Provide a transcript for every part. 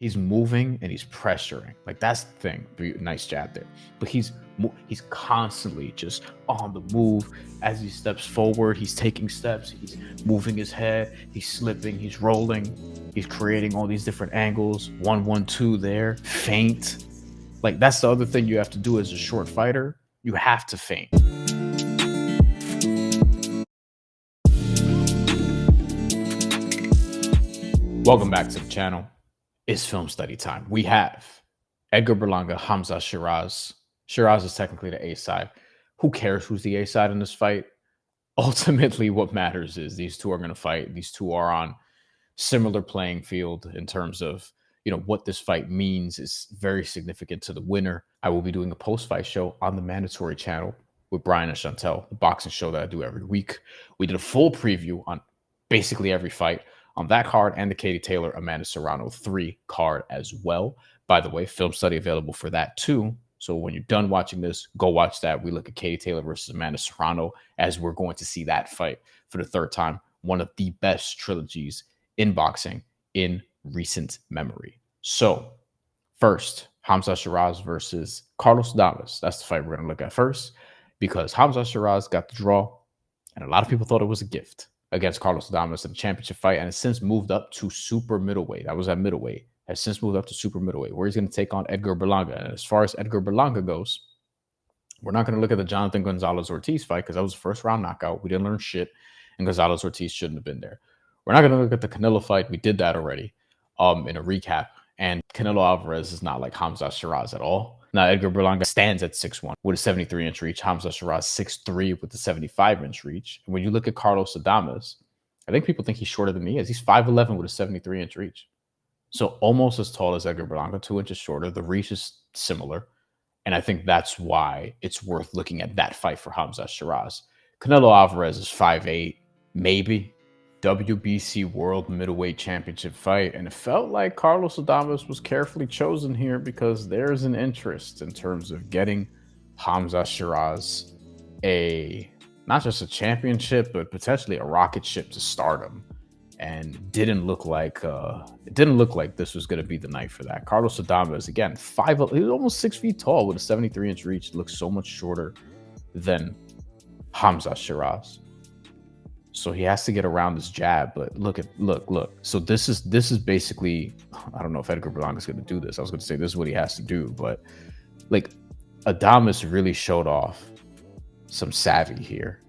He's moving and he's pressuring. Like, that's the thing. Nice jab there. But he's constantly just on the move. As he steps forward, he's taking steps. He's moving his head. He's slipping. He's rolling. He's creating all these different angles. 1-1-2 there. Feint. Like, that's the other thing you have to do as a short fighter. You have to feint. Welcome back to the channel. It's film study time. We have Edgar Berlanga, Hamzah Sheeraz. Sheeraz is technically the A side. Who cares who's the A side in this fight? Ultimately, what matters is these two are going to fight. These two are on similar playing field in terms of, what this fight means is very significant to the winner. I will be doing a post-fight show on the Mandatory channel with Bryan and Chantel, the boxing show that I do every week. We did a full preview on basically every fight on that card and the Katie Taylor Amanda Serrano 3 card as well. By the way, film study available for that too. So when you're done watching this, go watch that. We look at Katie Taylor versus Amanda Serrano as we're going to see that fight for the third time. One of the best trilogies in boxing in recent memory. So first, Hamzah Sheeraz versus Carlos Adames. That's the fight we're going to look at first because Hamzah Sheeraz got the draw and a lot of people thought it was a gift against Carlos Adames in the championship fight, and has since moved up to super middleweight. That was at middleweight. Has since moved up to super middleweight, where he's going to take on Edgar Berlanga. And as far as Edgar Berlanga goes, we're not going to look at the Jonathan Gonzalez-Ortiz fight because that was a first-round knockout. We didn't learn shit, and Gonzalez-Ortiz shouldn't have been there. We're not going to look at the Canelo fight. We did that already in a recap, and Canelo Alvarez is not like Hamzah Sheeraz at all. Now, Edgar Berlanga stands at 6'1" with a 73-inch reach. Hamzah Sheeraz 6'3" with a 75-inch reach. And when you look at Carlos Adames, I think people think he's shorter than he is. He's 5'11" with a 73-inch reach. So almost as tall as Edgar Berlanga, 2 inches shorter. The reach is similar. And I think that's why it's worth looking at that fight for Hamzah Sheeraz. Canelo Alvarez is 5'8", maybe. WBC World Middleweight Championship fight, and it felt like Carlos Adames was carefully chosen here because there's an interest in terms of getting Hamzah Sheeraz not just a championship, but potentially a rocket ship to stardom. And it didn't look like this was going to be the night for that. Carlos Adames, again, he was almost 6 feet tall with a 73-inch reach. Looks so much shorter than Hamzah Sheeraz. So he has to get around this jab, but look. So this is basically, I don't know if Edgar Berlanga is going to do this. I was going to say this is what he has to do, but like Adames really showed off some savvy here.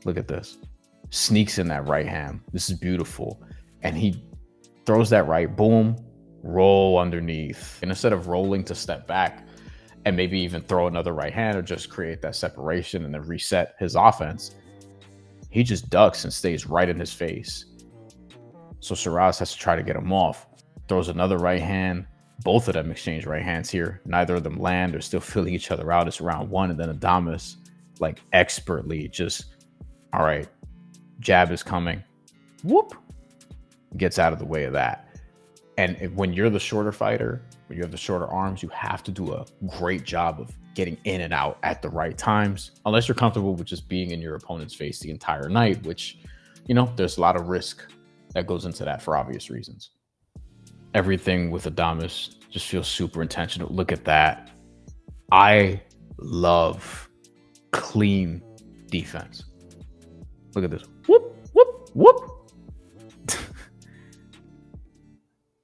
Look at this. Sneaks in that right hand. This is beautiful. And he throws that right, boom, roll underneath. And instead of rolling to step back and maybe even throw another right hand or just create that separation and then reset his offense, he just ducks and stays right in his face. So Sheeraz has to try to get him off. Throws another right hand. Both of them exchange right hands here. Neither of them land. They're still filling each other out. It's round one. And then Adames, like, expertly just, all right, jab is coming. Whoop. Gets out of the way of that. And when you're the shorter fighter, when you have the shorter arms, you have to do a great job of getting in and out at the right times, unless you're comfortable with just being in your opponent's face the entire night, which, there's a lot of risk that goes into that for obvious reasons. Everything with Adames just feels super intentional. Look at that. I love clean defense. Look at this. Whoop, whoop, whoop.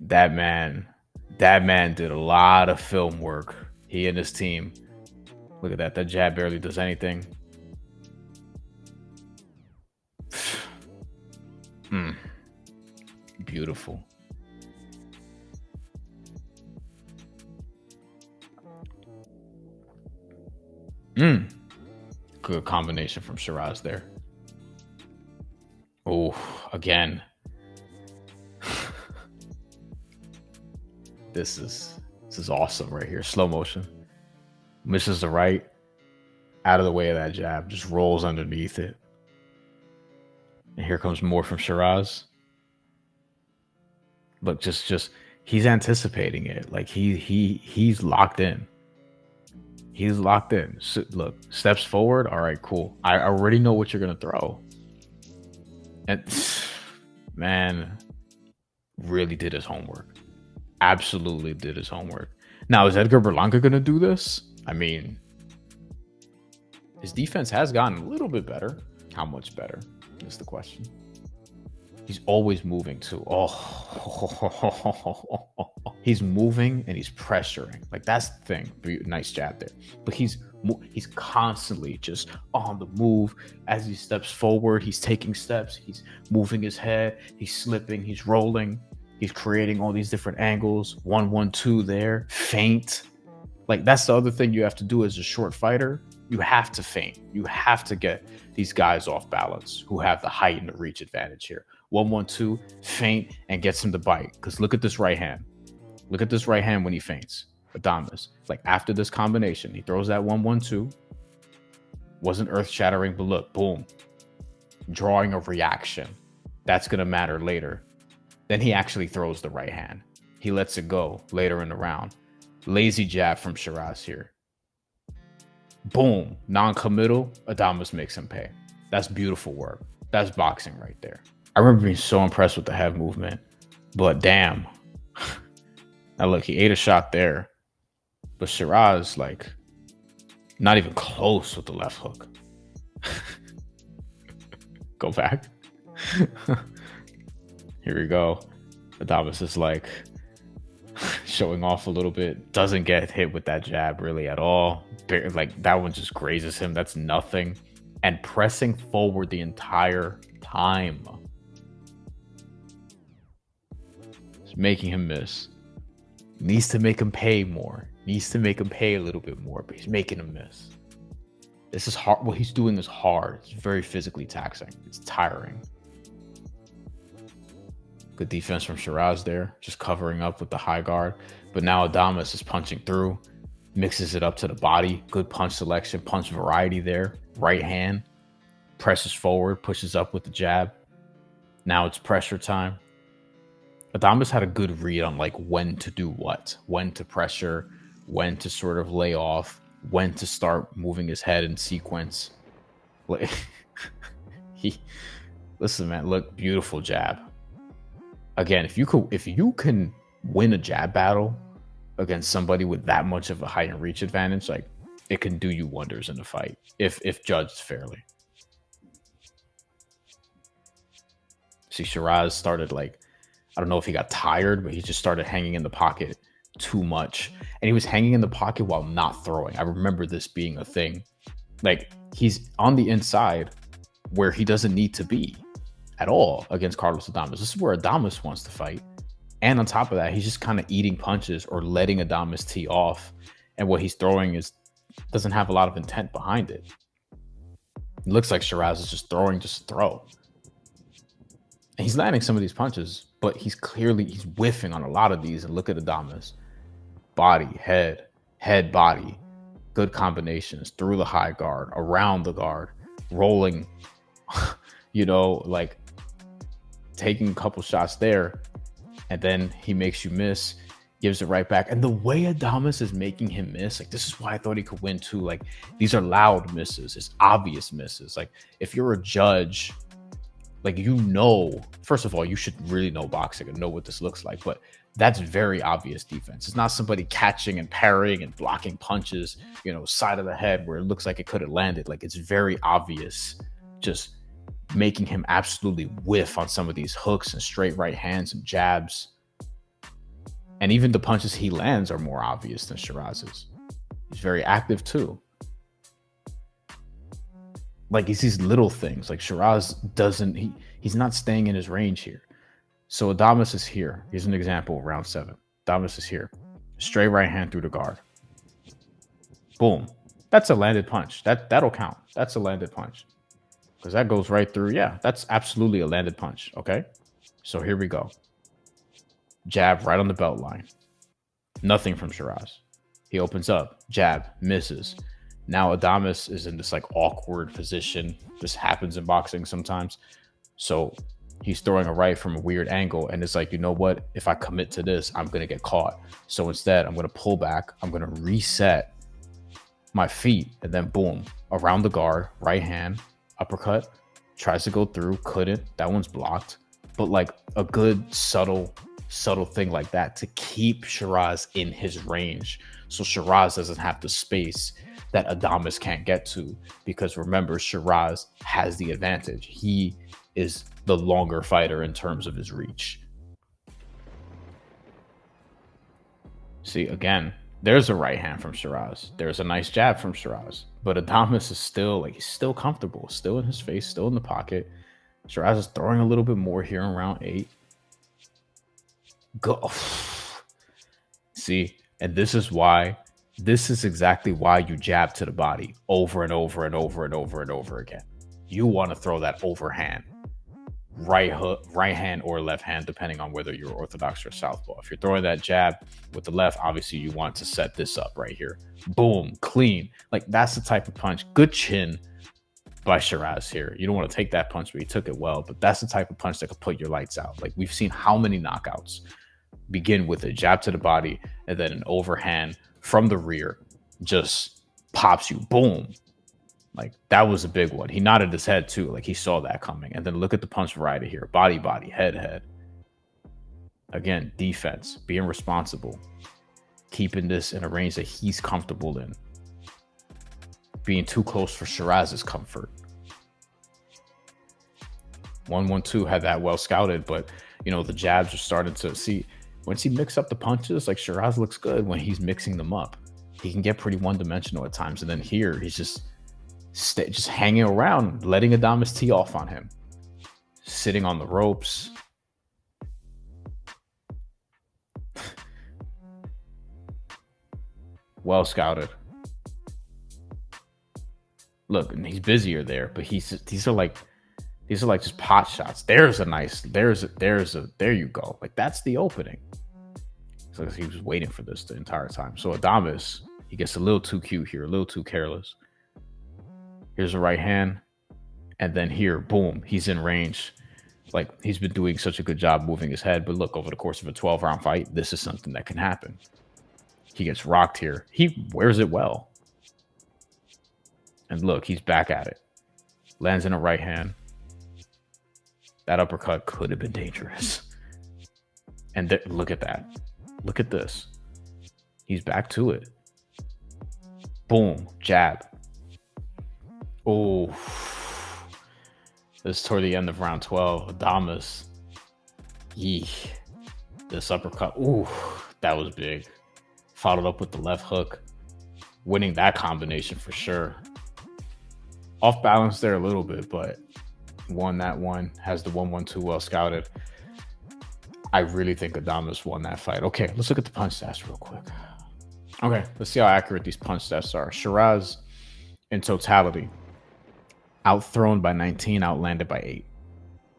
That man did a lot of film work. He and his team. Look at that. That jab barely does anything. Beautiful. Good combination from Sheeraz there. Oh, again. This is awesome right here. Slow motion. Misses the right. Out of the way of that jab. Just rolls underneath it. And here comes more from Sheeraz. Look, just he's anticipating it. Like he's locked in. He's locked in. So, look, steps forward. All right, cool. I already know what you're gonna throw. And man, really did his homework. absolutely did his homework. Now, is Edgar Berlanga going to do this? I mean, his defense has gotten a little bit better. How much better is the question. He's always moving too. Oh, he's moving and he's pressuring. Like, that's the thing. Nice jab there. But he's constantly just on the move. As he steps forward, he's taking steps. He's moving his head. He's slipping. He's rolling. He's creating all these different angles. 1-1-2 there. Feint. Like, that's the other thing you have to do as a short fighter. You have to feint. You have to get these guys off balance who have the height and the reach advantage here. 1-1-2, feint, and gets him to bite. Because look at this right hand. Look at this right hand when he feints. Adames. Like, after this combination, he throws that 1-1-2. Wasn't earth-shattering, but look, boom. Drawing a reaction. That's going to matter later. Then he actually throws the right hand. He lets it go later in the round. Lazy jab from Sheeraz here. Boom. Non-committal. Adames makes him pay. That's beautiful work. That's boxing right there. I remember being so impressed with the head movement. But damn. Now look, he ate a shot there. But Sheeraz, like, not even close with the left hook. Go back. Here we go. Adames is like showing off a little bit. Doesn't get hit with that jab really at all. Like, that one just grazes him. That's nothing. And pressing forward the entire time. It's making him miss. Needs to make him pay more. Needs to make him pay a little bit more, but he's making him miss. This is hard. What he's doing is hard. It's very physically taxing. It's tiring. Good defense from Sheeraz there, just covering up with the high guard. But now Adames is punching through, mixes it up to the body. Good punch selection, punch variety there. Right hand, presses forward, pushes up with the jab. Now it's pressure time. Adames had a good read on like when to do what, when to pressure, when to sort of lay off, when to start moving his head in sequence. Listen, man, look, beautiful jab. Again, if you can win a jab battle against somebody with that much of a height and reach advantage, like, it can do you wonders in a fight if judged fairly. See, Sheeraz started, like, I don't know if he got tired, but he just started hanging in the pocket too much. And he was hanging in the pocket while not throwing. I remember this being a thing. Like, he's on the inside where he doesn't need to be at all against Carlos Adames. This is where Adames wants to fight. And on top of that, he's just kind of eating punches or letting Adames tee off. And what he's throwing doesn't have a lot of intent behind it. It looks like Sheeraz is just throwing just to throw. And he's landing some of these punches, but he's whiffing on a lot of these. And look at Adames. Body, head, body. Good combinations through the high guard, around the guard, rolling, like taking a couple shots there. And then he makes you miss, gives it right back. And the way Adames is making him miss, like, this is why I thought he could win too. Like, these are loud misses. It's obvious misses. Like, if you're a judge, like, first of all, you should really know boxing and know what this looks like. But that's very obvious defense. It's not somebody catching and parrying and blocking punches, side of the head where it looks like it could have landed. Like, it's very obvious, just making him absolutely whiff on some of these hooks and straight right hands and jabs. And even the punches he lands are more obvious than Sheeraz's. He's very active too. Like, it's these little things. Like, Sheeraz he's not staying in his range here. So Adames is here. Here's an example, round 7. Adames is here. Straight right hand through the guard. Boom. That's a landed punch. That'll count. That's a landed punch. Because that goes right through. Yeah, that's absolutely a landed punch. Okay. So here we go. Jab right on the belt line. Nothing from Sheeraz. He opens up. Jab. Misses. Now Adames is in this like awkward position. This happens in boxing sometimes. So he's throwing a right from a weird angle. And it's like, you know what? If I commit to this, I'm going to get caught. So instead, I'm going to pull back. I'm going to reset my feet. And then boom, around the guard, right hand, uppercut. Tries to go through. Couldn't. That one's blocked. But like a good, subtle subtle thing like that to keep Sheeraz in his range. So Sheeraz doesn't have the space that Adames can't get to, because remember, Sheeraz has the advantage. He is the longer fighter in terms of his reach. See, again, there's a right hand from Sheeraz. There's a nice jab from Sheeraz. But Adames is still like, he's still comfortable, still in his face, still in the pocket. Sheeraz is throwing a little bit more here in round 8. Go. See, and this is exactly why you jab to the body over and over and over and over and over again. You want to throw that overhand, right hook, right hand or left hand, depending on whether you're orthodox or southpaw. If you're throwing that jab with the left, obviously you want to set this up right here. Boom, clean. Like, that's the type of punch. Good chin by Sheeraz here. You don't want to take that punch, but he took it well. But that's the type of punch that could put your lights out. Like, we've seen how many knockouts begin with a jab to the body and then an overhand from the rear just pops you. Boom. Like, that was a big one. He nodded his head too. Like, he saw that coming. And then look at the punch variety here. Body, body, head, head. Again, defense, being responsible, keeping this in a range that he's comfortable in. Being too close for Sheeraz's comfort. 1-1-2 had that well scouted, but, you know, the jabs are starting to see. Once he mix up the punches, like, Sheeraz looks good when he's mixing them up. He can get pretty one-dimensional at times. And then here, he's just hanging around, letting Adames tee off on him. Sitting on the ropes. Well scouted. Look, and he's busier there, but these are like just pot shots. There you go. Like, that's the opening. So he was waiting for this the entire time. So Adames, he gets a little too cute here, a little too careless. Here's a right hand. And then here, boom, he's in range. Like, he's been doing such a good job moving his head. But look, over the course of a 12-round fight, this is something that can happen. He gets rocked here. He wears it well. And look, he's back at it. Lands in a right hand. That uppercut could have been dangerous. And look at that. Look at this. He's back to it. Boom. Jab. Oh. This is toward the end of round 12. Adames. Yee. This uppercut. Ooh. That was big. Followed up with the left hook. Winning that combination for sure. Off balance there a little bit, but won that one. Has the 1-1-2 well scouted. I really think Adames won that fight. Okay, let's look at the punch stats real quick. Okay, let's see how accurate these punch stats are. Sheeraz, in totality, outthrown by 19, outlanded by 8.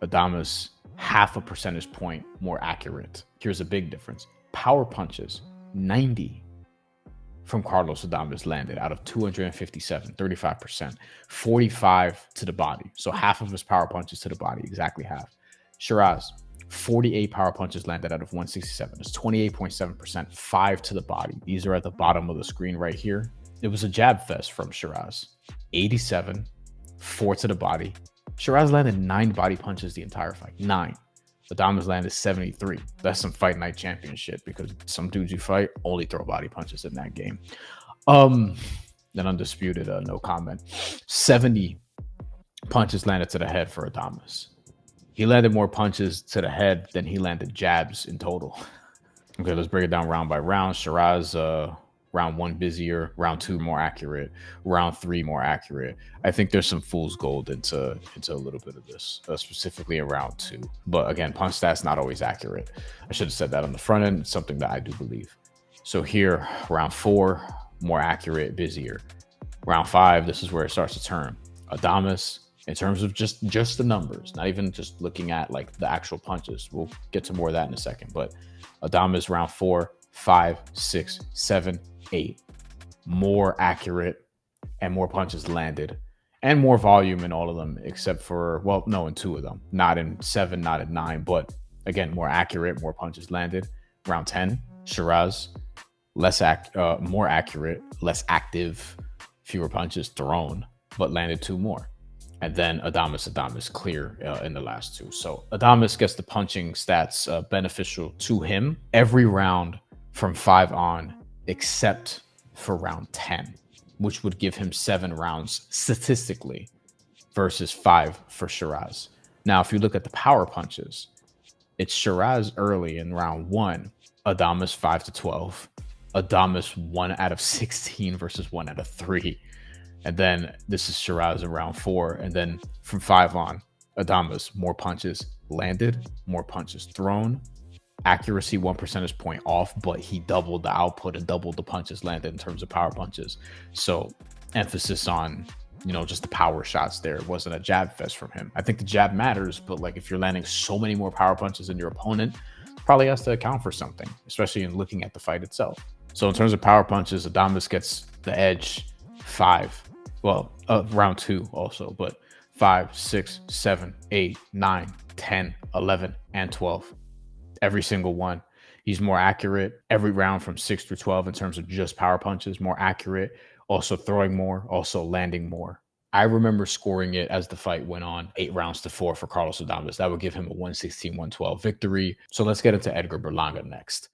Adames, half a percentage point more accurate. Here's a big difference. Power punches, 90 from Carlos Adames landed out of 257, 35%, 45 to the body. So half of his power punches to the body, exactly half. Sheeraz, 48 power punches landed out of 167. It's 28.7%, 5 to the body. These are at the bottom of the screen right here. It was a jab fest from Sheeraz. 87, 4 to the body. Sheeraz landed 9 body punches the entire fight. 9. Adames landed 73. That's some fight night championship, because some dudes you fight only throw body punches in that game. Then undisputed, no comment. 70 punches landed to the head for Adames. He landed more punches to the head than he landed jabs in total. Okay, let's break it down round by round. Sheeraz, round 1 busier, round 2 more accurate, round 3 more accurate. I think there's some fool's gold into a little bit of this, specifically in round 2. But again, punch stats not always accurate. I should have said that on the front end. It's something that I do believe. So here, round 4, more accurate, busier. Round 5, this is where it starts to turn. Adames, in terms of just the numbers, not even just looking at like the actual punches. We'll get to more of that in a second. But Adames, round 4, 5, 6, 7, 8, more accurate and more punches landed and more volume in all of them, except for, well, no, in 2 of them, not in 7, not in 9, but again, more accurate, more punches landed. Round 10, Sheeraz, more accurate, less active, fewer punches thrown, but landed 2 more. and then Adames clear in the last two. So Adames gets the punching stats beneficial to him every round from 5 on, except for round 10, which would give him 7 rounds statistically versus 5 for Sheeraz. Now, if you look at the power punches, it's Sheeraz early in round 1, Adames 5 to 12, Adames 1 out of 16 versus 1 out of 3. And then this is Sheeraz in round 4. And then from 5 on, Adames, more punches landed, more punches thrown, accuracy 1 percentage point off, but he doubled the output and doubled the punches landed in terms of power punches. So emphasis on, just the power shots there. It wasn't a jab fest from him. I think the jab matters, but like if you're landing so many more power punches than your opponent, probably has to account for something, especially in looking at the fight itself. So in terms of power punches, Adames gets the edge 5. Well, round 2 also, but 5, 6, 7, 8, 9, 10, 11, and 12. Every single one. He's more accurate every round from 6 through 12 in terms of just power punches, more accurate, also throwing more, also landing more. I remember scoring it as the fight went on 8 rounds to 4 for Carlos Adames. That would give him a 116-112 victory. So let's get into Edgar Berlanga next.